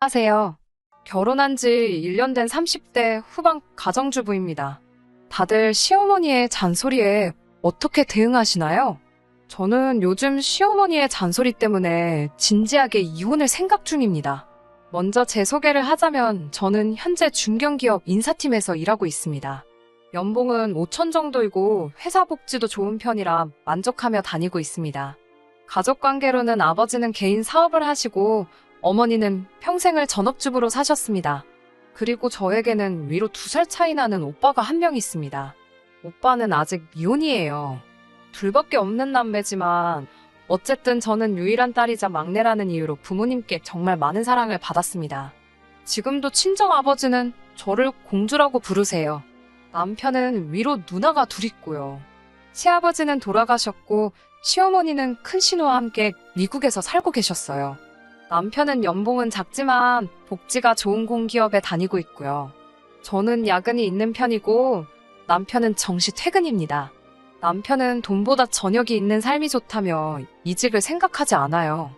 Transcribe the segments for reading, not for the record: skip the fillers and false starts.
안녕하세요. 결혼한 지 1년 된 30대 후반 가정주부입니다. 다들 시어머니의 잔소리에 어떻게 대응하시나요? 저는 요즘 시어머니의 잔소리 때문에 진지하게 이혼을 생각 중입니다. 먼저 제 소개를 하자면 저는 현재 중견기업 인사팀에서 일하고 있습니다. 연봉은 5천 정도이고 회사 복지도 좋은 편이라 만족하며 다니고 있습니다. 가족관계로는 아버지는 개인 사업을 하시고 어머니는 평생을 전업주부로 사셨습니다. 그리고 저에게는 위로 2살 차이 나는 오빠가 한 명 있습니다. 오빠는 아직 미혼이에요. 둘밖에 없는 남매지만 어쨌든 저는 유일한 딸이자 막내라는 이유로 부모님께 정말 많은 사랑을 받았습니다. 지금도 친정아버지는 저를 공주라고 부르세요. 남편은 위로 누나가 둘 있고요. 시아버지는 돌아가셨고 시어머니는 큰 신우와 함께 미국에서 살고 계셨어요. 남편은 연봉은 작지만 복지가 좋은 공기업에 다니고 있고요. 저는 야근이 있는 편이고 남편은 정시 퇴근입니다. 남편은 돈보다 저녁이 있는 삶이 좋다며 이직을 생각하지 않아요.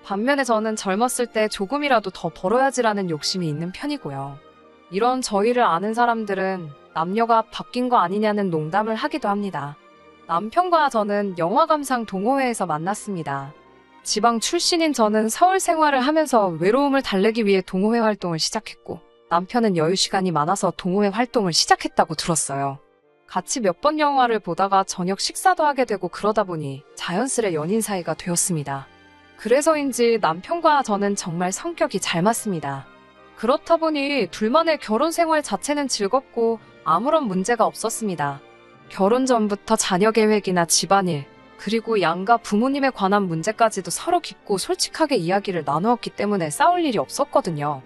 반면에 저는 젊었을 때 조금이라도 더 벌어야지라는 욕심이 있는 편이고요. 이런 저희를 아는 사람들은 남녀가 바뀐 거 아니냐는 농담을 하기도 합니다. 남편과 저는 영화감상 동호회에서 만났습니다. 지방 출신인 저는 서울 생활을 하면서 외로움을 달래기 위해 동호회 활동을 시작했고 남편은 여유 시간이 많아서 동호회 활동을 시작했다고 들었어요. 같이 몇 번 영화를 보다가 저녁 식사도 하게 되고 그러다 보니 자연스레 연인 사이가 되었습니다. 그래서인지 남편과 저는 정말 성격이 잘 맞습니다. 그렇다 보니 둘만의 결혼 생활 자체는 즐겁고 아무런 문제가 없었습니다. 결혼 전부터 자녀 계획이나 집안일, 그리고 양가 부모님에 관한 문제까지도 서로 깊고 솔직하게 이야기를 나누었기 때문에 싸울 일이 없었거든요.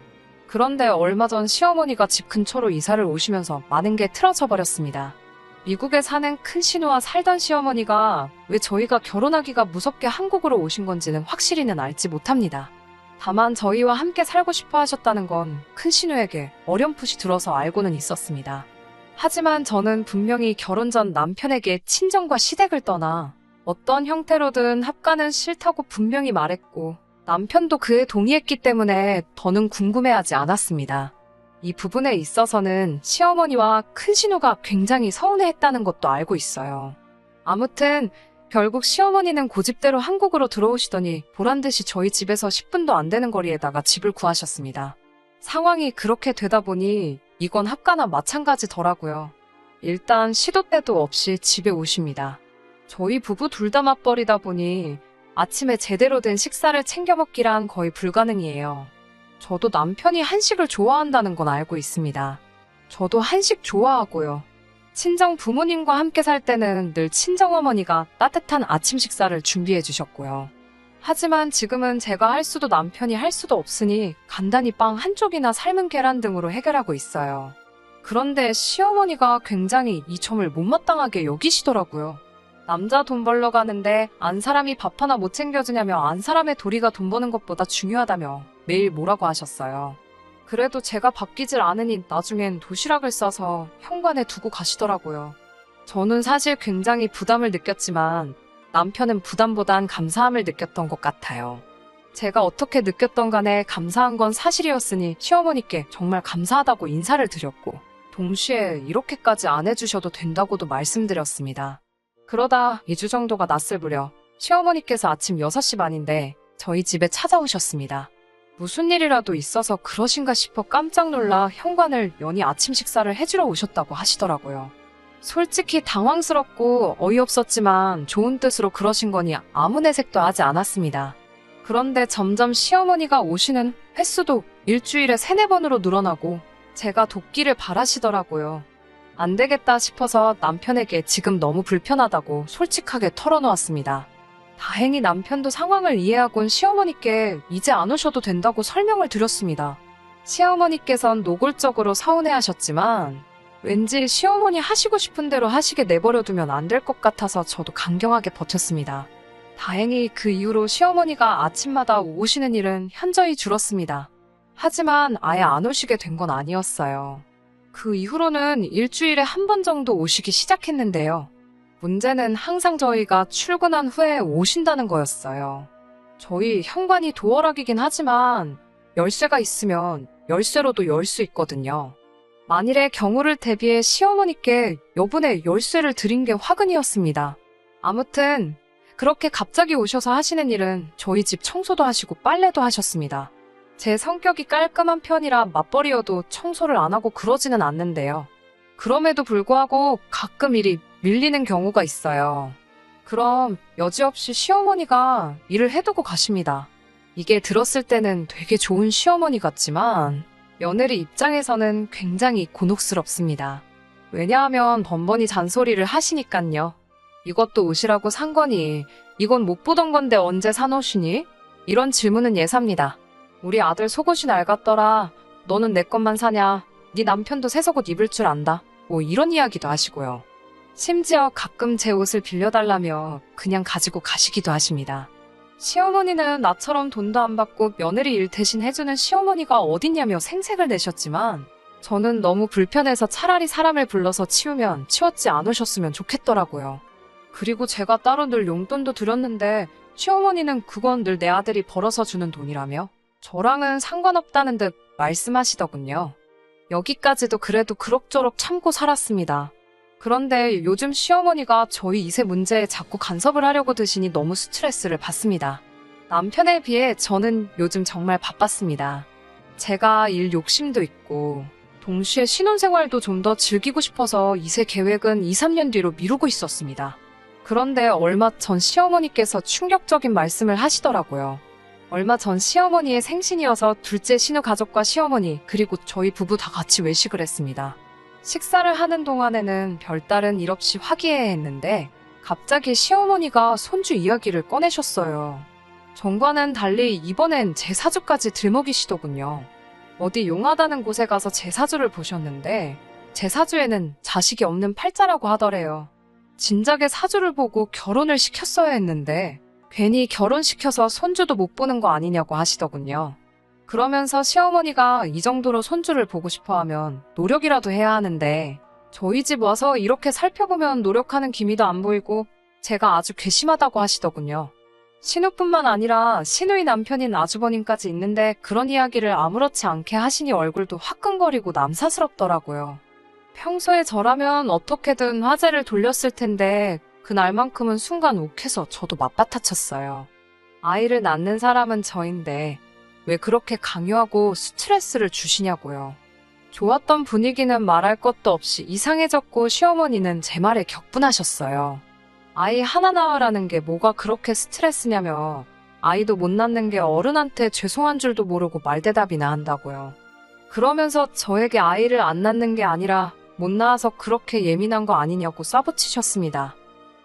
그런데 얼마 전 시어머니가 집 근처로 이사를 오시면서 많은 게 틀어져 버렸습니다. 미국에 사는 큰 신우와 살던 시어머니가 왜 저희가 결혼하기가 무섭게 한국으로 오신 건지는 확실히는 알지 못합니다. 다만 저희와 함께 살고 싶어 하셨다는 건 큰 신우에게 어렴풋이 들어서 알고는 있었습니다. 하지만 저는 분명히 결혼 전 남편에게 친정과 시댁을 떠나 어떤 형태로든 합가는 싫다고 분명히 말했고 남편도 그에 동의했기 때문에 더는 궁금해하지 않았습니다. 이 부분에 있어서는 시어머니와 큰 신우가 굉장히 서운해했다는 것도 알고 있어요. 아무튼 결국 시어머니는 고집대로 한국으로 들어오시더니 보란듯이 저희 집에서 10분도 안 되는 거리에다가 집을 구하셨습니다. 상황이 그렇게 되다 보니 이건 합가나 마찬가지더라고요. 일단 시도 때도 없이 집에 오십니다. 저희 부부 둘 다 맞벌이다 보니 아침에 제대로 된 식사를 챙겨 먹기란 거의 불가능이에요. 저도 남편이 한식을 좋아한다는 건 알고 있습니다. 저도 한식 좋아하고요. 친정 부모님과 함께 살 때는 늘 친정어머니가 따뜻한 아침 식사를 준비해 주셨고요. 하지만 지금은 제가 할 수도 남편이 할 수도 없으니 간단히 빵 한쪽이나 삶은 계란 등으로 해결하고 있어요. 그런데 시어머니가 굉장히 이 점을 못마땅하게 여기시더라고요. 남자 돈 벌러 가는데 안 사람이 밥 하나 못 챙겨주냐며 안 사람의 도리가 돈 버는 것보다 중요하다며 매일 뭐라고 하셨어요. 그래도 제가 바뀌질 않으니 나중엔 도시락을 싸서 현관에 두고 가시더라고요. 저는 사실 굉장히 부담을 느꼈지만 남편은 부담보단 감사함을 느꼈던 것 같아요. 제가 어떻게 느꼈던 간에 감사한 건 사실이었으니 시어머니께 정말 감사하다고 인사를 드렸고 동시에 이렇게까지 안 해주셔도 된다고도 말씀드렸습니다. 그러다 2주 정도가 났을 무렵 시어머니께서 아침 6시 반인데 저희 집에 찾아오셨습니다. 무슨 일이라도 있어서 그러신가 싶어 깜짝 놀라 현관을 여니 아침 식사를 해주러 오셨다고 하시더라고요. 솔직히 당황스럽고 어이없었지만 좋은 뜻으로 그러신 거니 아무 내색도 하지 않았습니다. 그런데 점점 시어머니가 오시는 횟수도 일주일에 3-4번으로 늘어나고 제가 돕기를 바라시더라고요. 안 되겠다 싶어서 남편에게 지금 너무 불편하다고 솔직하게 털어놓았습니다. 다행히 남편도 상황을 이해하곤 시어머니께 이제 안 오셔도 된다고 설명을 드렸습니다. 시어머니께선 노골적으로 서운해하셨지만 왠지 시어머니 하시고 싶은 대로 하시게 내버려두면 안 될 것 같아서 저도 강경하게 버텼습니다. 다행히 그 이후로 시어머니가 아침마다 오시는 일은 현저히 줄었습니다. 하지만 아예 안 오시게 된 건 아니었어요. 그 이후로는 일주일에 1번 정도 오시기 시작했는데요. 문제는 항상 저희가 출근한 후에 오신다는 거였어요. 저희 현관이 도어락이긴 하지만 열쇠가 있으면 열쇠로도 열 수 있거든요. 만일의 경우를 대비해 시어머니께 여분의 열쇠를 드린 게 화근이었습니다. 아무튼 그렇게 갑자기 오셔서 하시는 일은 저희 집 청소도 하시고 빨래도 하셨습니다. 제 성격이 깔끔한 편이라 맞벌이여도 청소를 안 하고 그러지는 않는데요. 그럼에도 불구하고 가끔 일이 밀리는 경우가 있어요. 그럼 여지없이 시어머니가 일을 해두고 가십니다. 이게 들었을 때는 되게 좋은 시어머니 같지만 며느리 입장에서는 굉장히 곤혹스럽습니다. 왜냐하면 번번이 잔소리를 하시니깐요. 이것도 옷이라고 산 거니? 이건 못 보던 건데 언제 산 옷이니? 이런 질문은 예사입니다. 우리 아들 속옷이 낡았더라. 너는 내 것만 사냐? 네 남편도 새 속옷 입을 줄 안다. 뭐 이런 이야기도 하시고요. 심지어 가끔 제 옷을 빌려달라며 그냥 가지고 가시기도 하십니다. 시어머니는 나처럼 돈도 안 받고 며느리 일 대신 해주는 시어머니가 어딨냐며 생색을 내셨지만 저는 너무 불편해서 차라리 사람을 불러서 치우면 치웠지 않으셨으면 좋겠더라고요. 그리고 제가 따로 늘 용돈도 드렸는데 시어머니는 그건 늘 내 아들이 벌어서 주는 돈이라며 저랑은 상관없다는 듯 말씀하시더군요. 여기까지도 그래도 그럭저럭 참고 살았습니다. 그런데 요즘 시어머니가 저희 2세 문제에 자꾸 간섭을 하려고 드시니 너무 스트레스를 받습니다. 남편에 비해 저는 요즘 정말 바빴습니다. 제가 일 욕심도 있고 동시에 신혼생활도 좀 더 즐기고 싶어서 2세 계획은 2, 3년 뒤로 미루고 있었습니다. 그런데 얼마 전 시어머니께서 충격적인 말씀을 하시더라고요. 얼마 전 시어머니의 생신이어서 둘째 신우 가족과 시어머니 그리고 저희 부부 다 같이 외식을 했습니다. 식사를 하는 동안에는 별다른 일 없이 화기애애했는데 갑자기 시어머니가 손주 이야기를 꺼내셨어요. 전과는 달리 이번엔 제 사주까지 들먹이시더군요. 어디 용하다는 곳에 가서 제 사주를 보셨는데 제 사주에는 자식이 없는 팔자라고 하더래요. 진작에 사주를 보고 결혼을 시켰어야 했는데 괜히 결혼시켜서 손주도 못 보는 거 아니냐고 하시더군요. 그러면서 시어머니가 이 정도로 손주를 보고 싶어하면 노력이라도 해야 하는데 저희 집 와서 이렇게 살펴보면 노력하는 기미도 안 보이고 제가 아주 괘씸하다고 하시더군요. 신우뿐만 아니라 신우의 남편인 아주버님까지 있는데 그런 이야기를 아무렇지 않게 하시니 얼굴도 화끈거리고 남사스럽더라고요. 평소에 저라면 어떻게든 화제를 돌렸을 텐데 그날만큼은 순간 욱해서 저도 맞받아쳤어요. 아이를 낳는 사람은 저인데 왜 그렇게 강요하고 스트레스를 주시냐고요. 좋았던 분위기는 말할 것도 없이 이상해졌고 시어머니는 제 말에 격분하셨어요. 아이 하나 낳으라는 게 뭐가 그렇게 스트레스냐며 아이도 못 낳는 게 어른한테 죄송한 줄도 모르고 말대답이나 한다고요. 그러면서 저에게 아이를 안 낳는 게 아니라 못 낳아서 그렇게 예민한 거 아니냐고 쏴붙이셨습니다.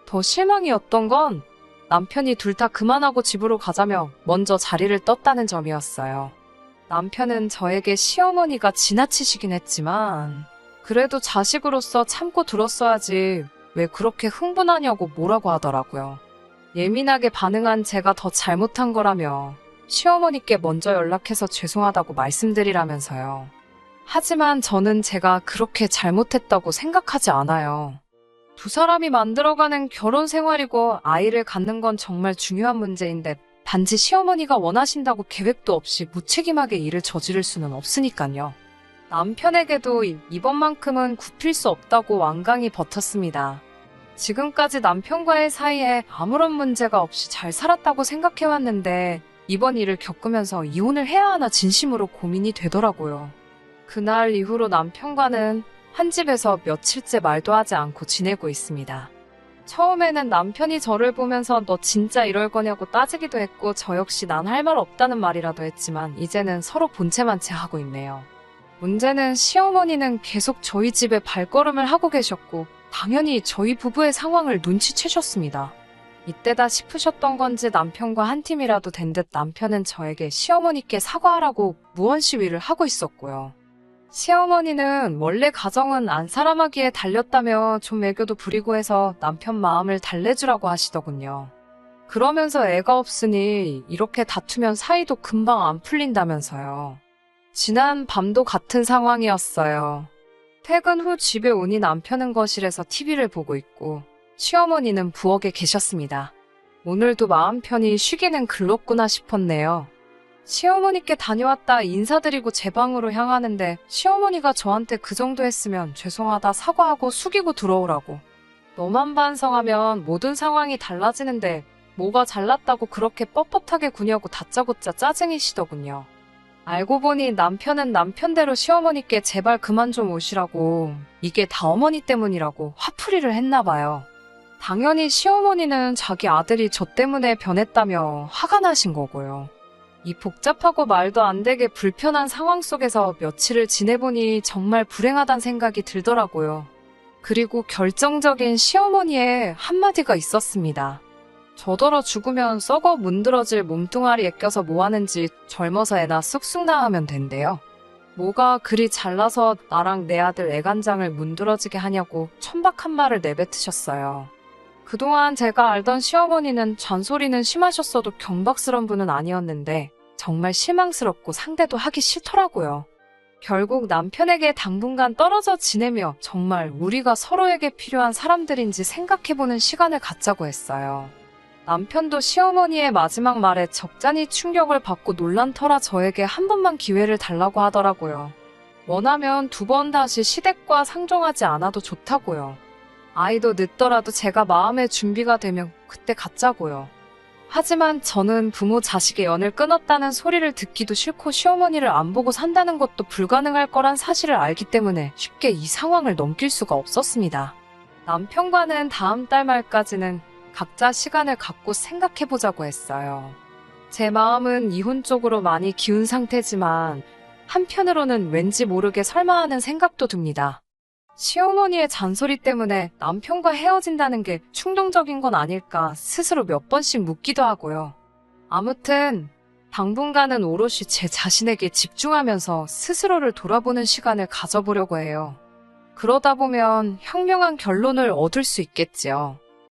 더 실망이었던 건 남편이 둘 다 그만하고 집으로 가자며 먼저 자리를 떴다는 점이었어요. 남편은 저에게 시어머니가 지나치시긴 했지만 그래도 자식으로서 참고 들었어야지 왜 그렇게 흥분하냐고 뭐라고 하더라고요. 예민하게 반응한 제가 더 잘못한 거라며 시어머니께 먼저 연락해서 죄송하다고 말씀드리라면서요. 하지만 저는 제가 그렇게 잘못했다고 생각하지 않아요. 두 사람이 만들어가는 결혼 생활이고 아이를 갖는 건 정말 중요한 문제인데 단지 시어머니가 원하신다고 계획도 없이 무책임하게 일을 저지를 수는 없으니까요. 남편에게도 이번만큼은 굽힐 수 없다고 완강히 버텼습니다. 지금까지 남편과의 사이에 아무런 문제가 없이 잘 살았다고 생각해왔는데 이번 일을 겪으면서 이혼을 해야 하나 진심으로 고민이 되더라고요. 그날 이후로 남편과는 한 집에서 며칠째 말도 하지 않고 지내고 있습니다. 처음에는 남편이 저를 보면서 너 진짜 이럴 거냐고 따지기도 했고 저 역시 난 할 말 없다는 말이라도 했지만 이제는 서로 본체만 채 하고 있네요. 문제는 시어머니는 계속 저희 집에 발걸음을 하고 계셨고 당연히 저희 부부의 상황을 눈치채셨습니다. 이때다 싶으셨던 건지 남편과 한 팀이라도 된 듯 남편은 저에게 시어머니께 사과하라고 무언 시위를 하고 있었고요. 시어머니는 원래 가정은 안 사람하기에 달렸다며 좀 애교도 부리고 해서 남편 마음을 달래주라고 하시더군요. 그러면서 애가 없으니 이렇게 다투면 사이도 금방 안 풀린다면서요. 지난 밤도 같은 상황이었어요. 퇴근 후 집에 오니 남편은 거실에서 TV를 보고 있고 시어머니는 부엌에 계셨습니다. 오늘도 마음 편히 쉬기는 글렀구나 싶었네요. 시어머니께 다녀왔다 인사드리고 제 방으로 향하는데 시어머니가 저한테 그 정도 했으면 죄송하다 사과하고 숙이고 들어오라고. 너만 반성하면 모든 상황이 달라지는데 뭐가 잘났다고 그렇게 뻣뻣하게 구냐고 다짜고짜 짜증이시더군요. 알고 보니 남편은 남편대로 시어머니께 제발 그만 좀 오시라고, 이게 다 어머니 때문이라고 화풀이를 했나 봐요. 당연히 시어머니는 자기 아들이 저 때문에 변했다며 화가 나신 거고요. 이 복잡하고 말도 안 되게 불편한 상황 속에서 며칠을 지내보니 정말 불행하단 생각이 들더라고요. 그리고 결정적인 시어머니의 한마디가 있었습니다. 저더러 죽으면 썩어 문드러질 몸뚱아리에 껴서 뭐하는지 젊어서 애나 쑥쑥 낳으면 된대요. 뭐가 그리 잘나서 나랑 내 아들 애간장을 문드러지게 하냐고 천박한 말을 내뱉으셨어요. 그동안 제가 알던 시어머니는 잔소리는 심하셨어도 경박스런 분은 아니었는데 정말 실망스럽고 상대도 하기 싫더라고요. 결국 남편에게 당분간 떨어져 지내며 정말 우리가 서로에게 필요한 사람들인지 생각해보는 시간을 갖자고 했어요. 남편도 시어머니의 마지막 말에 적잖이 충격을 받고 놀란 터라 저에게 한 번만 기회를 달라고 하더라고요. 원하면 2번 다시 시댁과 상종하지 않아도 좋다고요. 아이도 늦더라도 제가 마음의 준비가 되면 그때 갖자고요. 하지만 저는 부모 자식의 연을 끊었다는 소리를 듣기도 싫고 시어머니를 안 보고 산다는 것도 불가능할 거란 사실을 알기 때문에 쉽게 이 상황을 넘길 수가 없었습니다. 남편과는 다음 달 말까지는 각자 시간을 갖고 생각해보자고 했어요. 제 마음은 이혼 쪽으로 많이 기운 상태지만 한편으로는 왠지 모르게 설마 하는 생각도 듭니다. 시어머니의 잔소리 때문에 남편과 헤어진다는 게 충동적인 건 아닐까 스스로 몇 번씩 묻기도 하고요. 아무튼 당분간은 오롯이 제 자신에게 집중하면서 스스로를 돌아보는 시간을 가져보려고 해요. 그러다 보면 현명한 결론을 얻을 수 있겠지요.